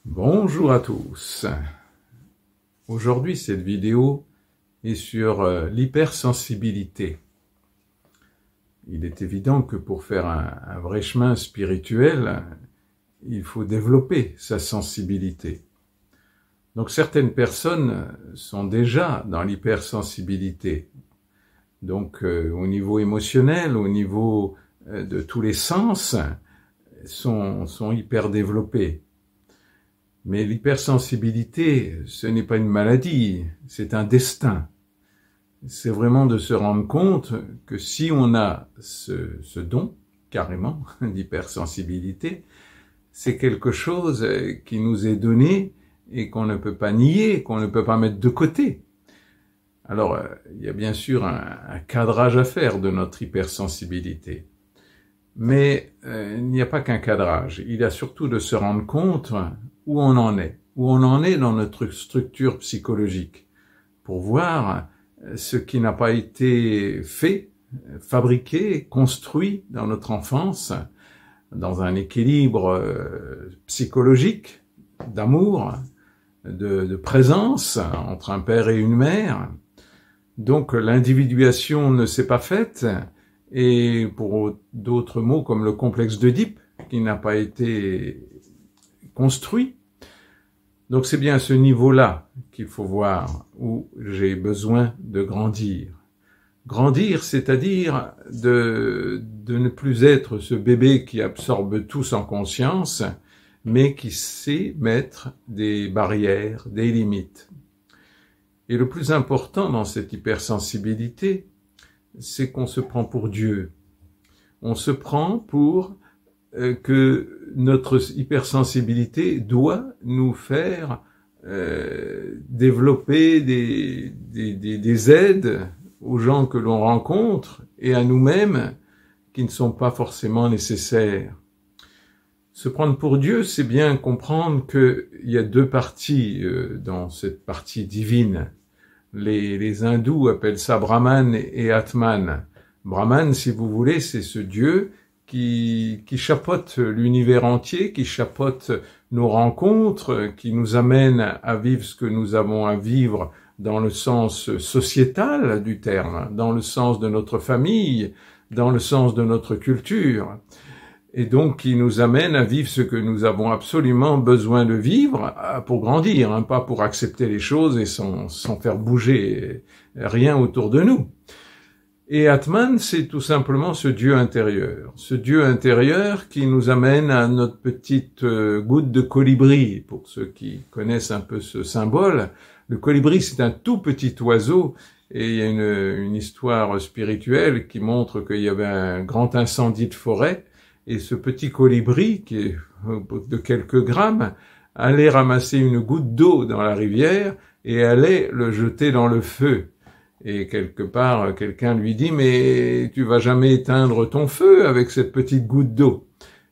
Bonjour à tous. Aujourd'hui, cette vidéo est sur l'hypersensibilité. Il est évident que pour faire un vrai chemin spirituel, il faut développer sa sensibilité. Donc certaines personnes sont déjà dans l'hypersensibilité. Donc au niveau émotionnel, au niveau de tous les sens, sont hyper développés. Mais l'hypersensibilité, ce n'est pas une maladie, c'est un destin. C'est vraiment de se rendre compte que si on a ce don, carrément, d'hypersensibilité, c'est quelque chose qui nous est donné et qu'on ne peut pas nier, qu'on ne peut pas mettre de côté. Alors, il y a bien sûr un cadrage à faire de notre hypersensibilité. Mais il n'y a pas qu'un cadrage, il y a surtout de se rendre compte où on en est dans notre structure psychologique, pour voir ce qui n'a pas été fait, fabriqué, construit dans notre enfance, dans un équilibre psychologique, d'amour, de présence entre un père et une mère. Donc l'individuation ne s'est pas faite, et pour d'autres mots comme le complexe d'Oedipe, qui n'a pas été construit. Donc c'est bien à ce niveau-là qu'il faut voir où j'ai besoin de grandir. Grandir, c'est-à-dire de ne plus être ce bébé qui absorbe tout sans conscience, mais qui sait mettre des barrières, des limites. Et le plus important dans cette hypersensibilité, c'est qu'on se prend pour Dieu. On se prend pour que notre hypersensibilité doit nous faire développer des aides aux gens que l'on rencontre et à nous-mêmes qui ne sont pas forcément nécessaires. Se prendre pour Dieu, c'est bien comprendre qu'il y a deux parties dans cette partie divine. Les hindous appellent ça Brahman et Atman. Brahman, si vous voulez, c'est ce Dieu qui chapeaute l'univers entier, qui chapeaute nos rencontres, qui nous amène à vivre ce que nous avons à vivre dans le sens sociétal du terme, dans le sens de notre famille, dans le sens de notre culture, et donc qui nous amène à vivre ce que nous avons absolument besoin de vivre pour grandir, pas pour accepter les choses et sans faire bouger rien autour de nous. Et Atman, c'est tout simplement ce Dieu intérieur qui nous amène à notre petite goutte de colibri. Pour ceux qui connaissent un peu ce symbole, le colibri, c'est un tout petit oiseau, et il y a une histoire spirituelle qui montre qu'il y avait un grand incendie de forêt, et ce petit colibri, qui est de quelques grammes, allait ramasser une goutte d'eau dans la rivière et allait le jeter dans le feu. Et quelque part, quelqu'un lui dit « Mais tu vas jamais éteindre ton feu avec cette petite goutte d'eau ?»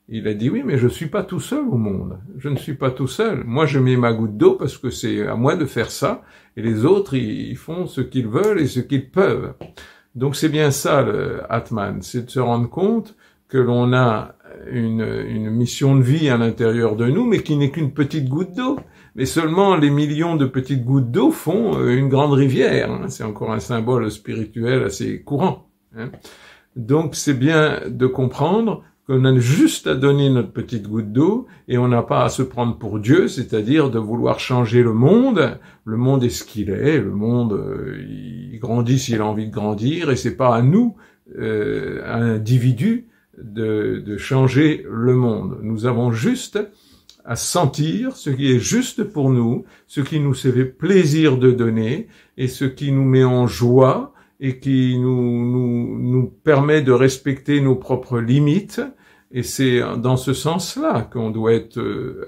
Il a dit « Oui, mais je suis pas tout seul au monde. Je ne suis pas tout seul. Moi, je mets ma goutte d'eau parce que c'est à moi de faire ça. Et les autres, ils font ce qu'ils veulent et ce qu'ils peuvent. » Donc c'est bien ça, le Atman. C'est de se rendre compte que l'on a une mission de vie à l'intérieur de nous, mais qui n'est qu'une petite goutte d'eau. Mais seulement les millions de petites gouttes d'eau font une grande rivière. C'est encore un symbole spirituel assez courant. Donc c'est bien de comprendre qu'on a juste à donner notre petite goutte d'eau et on n'a pas à se prendre pour Dieu, c'est-à-dire de vouloir changer le monde. Le monde est ce qu'il est, le monde il grandit s'il a envie de grandir et c'est pas à nous, à l'individu, de changer le monde. Nous avons juste à sentir ce qui est juste pour nous, ce qui nous fait plaisir de donner et ce qui nous met en joie et qui nous permet de respecter nos propres limites. Et c'est dans ce sens-là qu'on doit être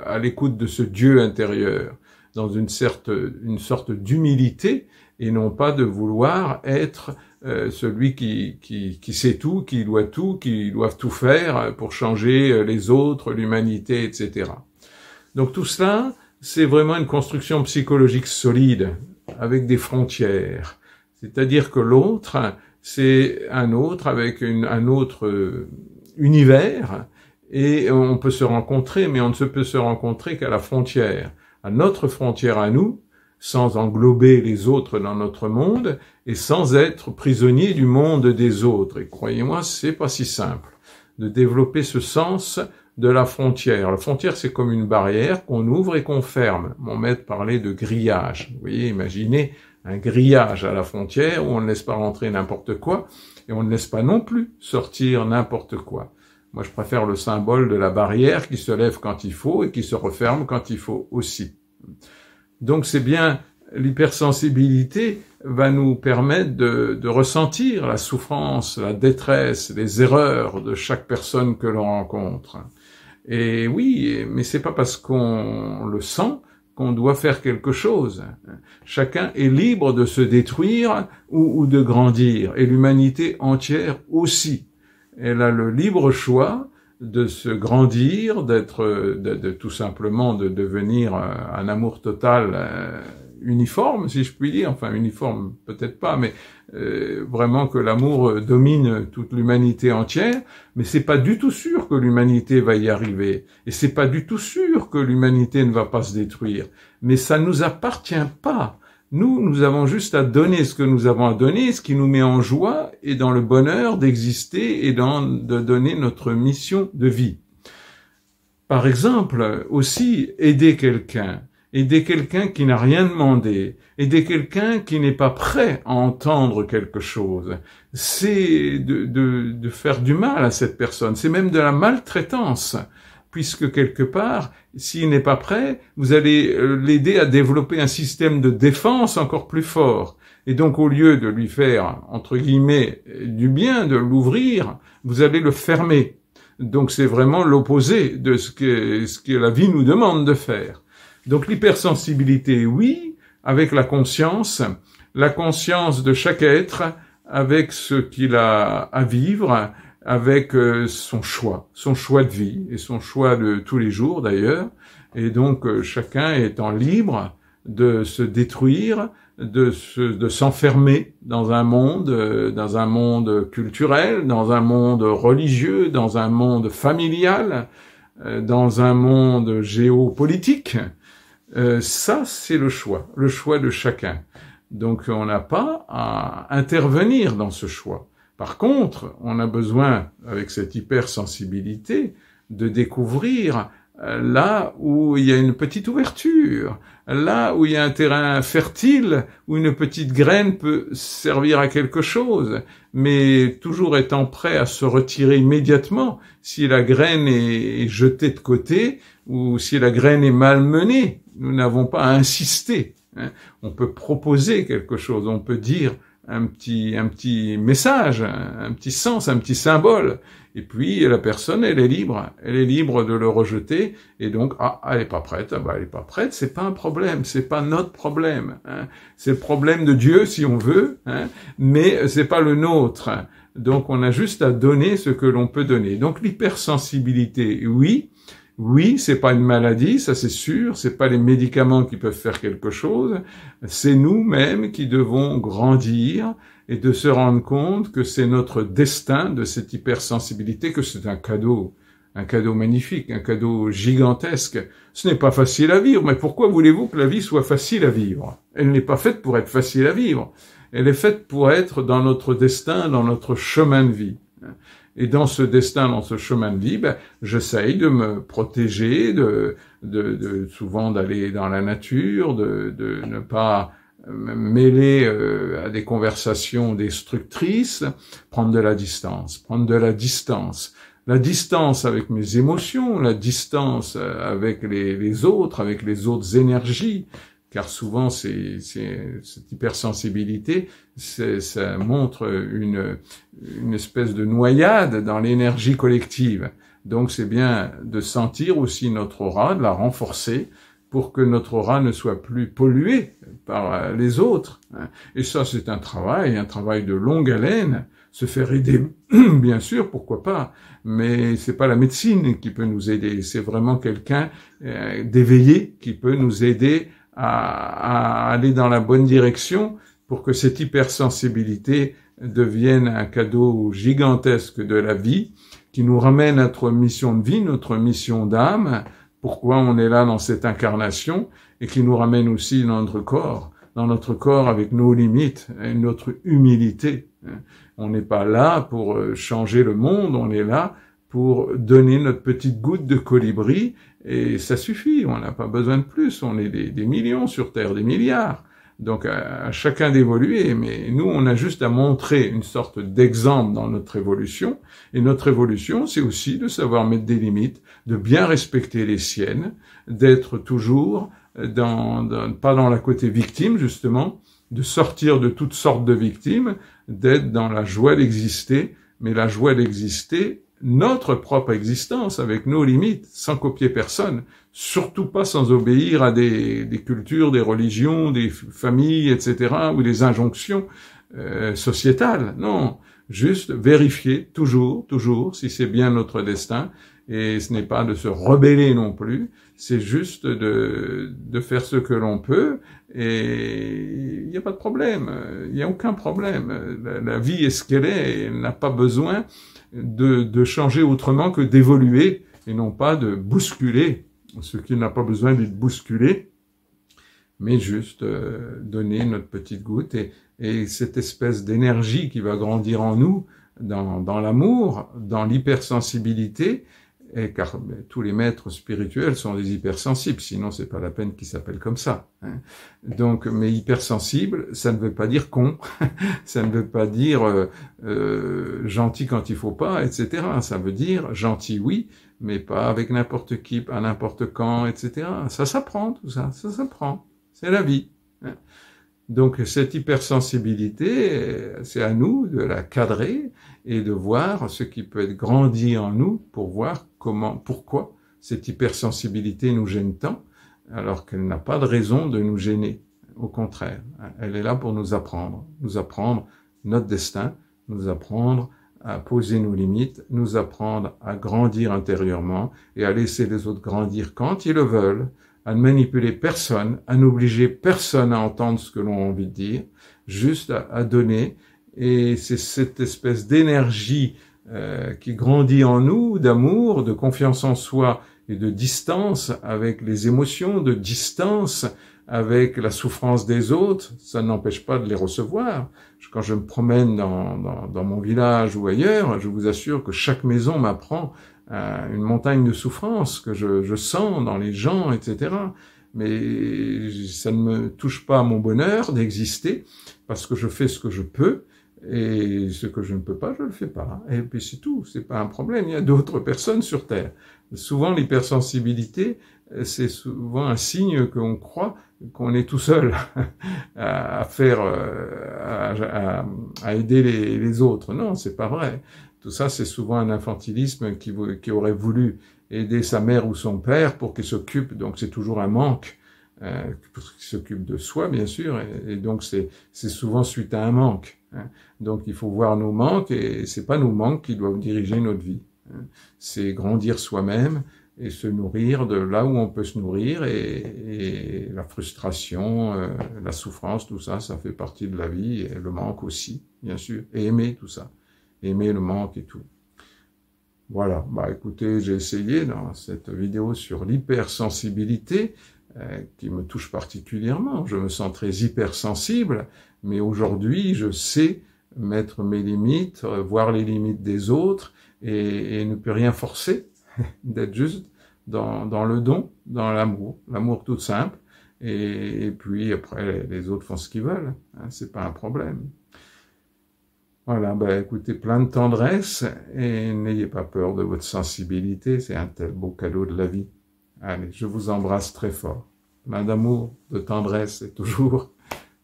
à l'écoute de ce Dieu intérieur, dans une sorte d'humilité et non pas de vouloir être celui qui sait tout, qui doit tout faire pour changer les autres, l'humanité, etc. Donc tout cela, c'est vraiment une construction psychologique solide, avec des frontières. C'est-à-dire que l'autre, c'est un autre avec un autre univers, et on peut se rencontrer, mais on ne peut se rencontrer qu'à la frontière, à notre frontière à nous, sans englober les autres dans notre monde et sans être prisonnier du monde des autres. Et croyez-moi, c'est pas si simple de développer ce sens de la frontière. La frontière, c'est comme une barrière qu'on ouvre et qu'on ferme. Mon maître parlait de grillage. Vous voyez, imaginez un grillage à la frontière où on ne laisse pas rentrer n'importe quoi et on ne laisse pas non plus sortir n'importe quoi. Moi, je préfère le symbole de la barrière qui se lève quand il faut et qui se referme quand il faut aussi. Donc, c'est bien, l'hypersensibilité va nous permettre de ressentir la souffrance, la détresse, les erreurs de chaque personne que l'on rencontre. Et oui, mais c'est pas parce qu'on le sent qu'on doit faire quelque chose. Chacun est libre de se détruire ou de grandir, et l'humanité entière aussi. Elle a le libre choix de se grandir, de tout simplement de devenir un amour total uniforme, si je puis dire, enfin uniforme peut-être pas, mais vraiment que l'amour domine toute l'humanité entière, mais c'est pas du tout sûr que l'humanité va y arriver, et c'est pas du tout sûr que l'humanité ne va pas se détruire, mais ça nous appartient pas. Nous avons juste à donner ce que nous avons à donner, ce qui nous met en joie et dans le bonheur d'exister et de donner notre mission de vie. Par exemple, aussi aider quelqu'un qui n'a rien demandé, aider quelqu'un qui n'est pas prêt à entendre quelque chose, c'est de faire du mal à cette personne, c'est même de la maltraitance. Puisque quelque part, s'il n'est pas prêt, vous allez l'aider à développer un système de défense encore plus fort. Et donc, au lieu de lui faire, entre guillemets, du bien, de l'ouvrir, vous allez le fermer. Donc, c'est vraiment l'opposé de ce que la vie nous demande de faire. Donc, l'hypersensibilité, oui, avec la conscience de chaque être, avec ce qu'il a à vivre, avec son choix de vie et son choix de tous les jours d'ailleurs. Et donc chacun étant libre de se détruire, de s'enfermer dans un monde culturel, dans un monde religieux, dans un monde familial, dans un monde géopolitique. Ça, c'est le choix de chacun. Donc on n'a pas à intervenir dans ce choix. Par contre, on a besoin, avec cette hypersensibilité, de découvrir là où il y a une petite ouverture, là où il y a un terrain fertile, où une petite graine peut servir à quelque chose, mais toujours étant prêt à se retirer immédiatement si la graine est jetée de côté ou si la graine est malmenée. Nous n'avons pas à insister. On peut proposer quelque chose, on peut dire un petit message, un petit sens, un petit symbole. Et puis, la personne, elle est libre de le rejeter. Et donc, elle est pas prête. Elle est pas prête. C'est pas un problème. C'est pas notre problème. C'est le problème de Dieu, si on veut. Mais c'est pas le nôtre. Donc, on a juste à donner ce que l'on peut donner. Donc, l'hypersensibilité, oui, c'est pas une maladie, ça c'est sûr, c'est pas les médicaments qui peuvent faire quelque chose, c'est nous-mêmes qui devons grandir et de se rendre compte que c'est notre destin de cette hypersensibilité, que c'est un cadeau magnifique, un cadeau gigantesque. Ce n'est pas facile à vivre, mais pourquoi voulez-vous que la vie soit facile à vivre? Elle n'est pas faite pour être facile à vivre, elle est faite pour être dans notre destin, dans notre chemin de vie. Et dans ce destin, dans ce chemin de vie, j'essaye de me protéger, souvent d'aller dans la nature, de ne pas me mêler à des conversations destructrices, prendre de la distance. La distance avec mes émotions, la distance avec les autres, avec les autres énergies. Car souvent, cette hypersensibilité, ça montre une espèce de noyade dans l'énergie collective. Donc, c'est bien de sentir aussi notre aura, de la renforcer, pour que notre aura ne soit plus polluée par les autres. Et ça, c'est un travail de longue haleine. Se faire aider, bien sûr, pourquoi pas, mais c'est pas la médecine qui peut nous aider. C'est vraiment quelqu'un d'éveillé qui peut nous aider à aller dans la bonne direction pour que cette hypersensibilité devienne un cadeau gigantesque de la vie qui nous ramène à notre mission de vie, notre mission d'âme, pourquoi on est là dans cette incarnation, et qui nous ramène aussi dans notre corps avec nos limites et notre humilité. On n'est pas là pour changer le monde, on est là pour donner notre petite goutte de colibri, et ça suffit, on n'a pas besoin de plus, on est des millions sur Terre, des milliards. Donc à chacun d'évoluer, mais nous on a juste à montrer une sorte d'exemple dans notre évolution, et notre évolution c'est aussi de savoir mettre des limites, de bien respecter les siennes, d'être toujours pas dans la côté victime justement, de sortir de toutes sortes de victimes, d'être dans la joie d'exister, mais la joie d'exister, notre propre existence, avec nos limites, sans copier personne, surtout pas sans obéir à des cultures, des religions, des familles, etc., ou des injonctions sociétales. Non, juste vérifier toujours si c'est bien notre destin, et ce n'est pas de se rebeller non plus, c'est juste de faire ce que l'on peut, et il n'y a pas de problème, il n'y a aucun problème. La vie est ce qu'elle est, et elle n'a pas besoin de changer autrement que d'évoluer, et non pas de bousculer ce qui n'a pas besoin d'être bousculé, mais juste donner notre petite goutte, et cette espèce d'énergie qui va grandir en nous, dans l'amour, dans l'hypersensibilité, car tous les maîtres spirituels sont des hypersensibles, sinon c'est pas la peine qu'ils s'appellent comme ça. Hein. Donc, mais hypersensible, ça ne veut pas dire con, ça ne veut pas dire gentil quand il faut pas, etc. Ça veut dire gentil oui, mais pas avec n'importe qui, à n'importe quand, etc. Ça s'apprend tout ça, ça s'apprend, c'est la vie. Hein. Donc cette hypersensibilité, c'est à nous de la cadrer et de voir ce qui peut être grandi en nous pour voir pourquoi cette hypersensibilité nous gêne tant, alors qu'elle n'a pas de raison de nous gêner. Au contraire, elle est là pour nous apprendre notre destin, nous apprendre à poser nos limites, nous apprendre à grandir intérieurement et à laisser les autres grandir quand ils le veulent, à ne manipuler personne, à n'obliger personne à entendre ce que l'on a envie de dire, juste à donner. Et c'est cette espèce d'énergie qui grandit en nous, d'amour, de confiance en soi et de distance avec les émotions, de distance avec la souffrance des autres. Ça n'empêche pas de les recevoir. Quand je me promène dans mon village ou ailleurs, je vous assure que chaque maison m'apprend une montagne de souffrance que je sens dans les gens, etc. Mais ça ne me touche pas à mon bonheur d'exister, parce que je fais ce que je peux, et ce que je ne peux pas, je le fais pas. Et puis c'est tout, c'est pas un problème, il y a d'autres personnes sur Terre. Souvent l'hypersensibilité, c'est souvent un signe qu'on croit qu'on est tout seul à faire, à aider les autres. Non, c'est pas vrai. Tout ça, c'est souvent un infantilisme qui aurait voulu aider sa mère ou son père pour qu'il s'occupe. Donc, c'est toujours un manque, pour qu'il s'occupe de soi, bien sûr. Et donc, c'est souvent suite à un manque. Hein. Donc, il faut voir nos manques, et c'est pas nos manques qui doivent diriger notre vie. Hein. C'est grandir soi-même et se nourrir de là où on peut se nourrir, et la frustration, la souffrance, tout ça, ça fait partie de la vie, et le manque aussi, bien sûr. Et aimer tout ça. Aimer le manque et tout. Voilà, bah écoutez, j'ai essayé dans cette vidéo sur l'hypersensibilité, qui me touche particulièrement. Je me sens très hypersensible, mais aujourd'hui, je sais mettre mes limites, voir les limites des autres, et ne plus rien forcer, d'être juste dans le don, dans l'amour tout simple, et puis après, les autres font ce qu'ils veulent, hein, c'est pas un problème. Voilà, ben écoutez, plein de tendresse, et n'ayez pas peur de votre sensibilité, c'est un tel beau cadeau de la vie. Allez, je vous embrasse très fort. Plein d'amour, de tendresse, et toujours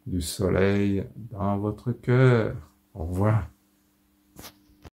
du soleil dans votre cœur. Au revoir.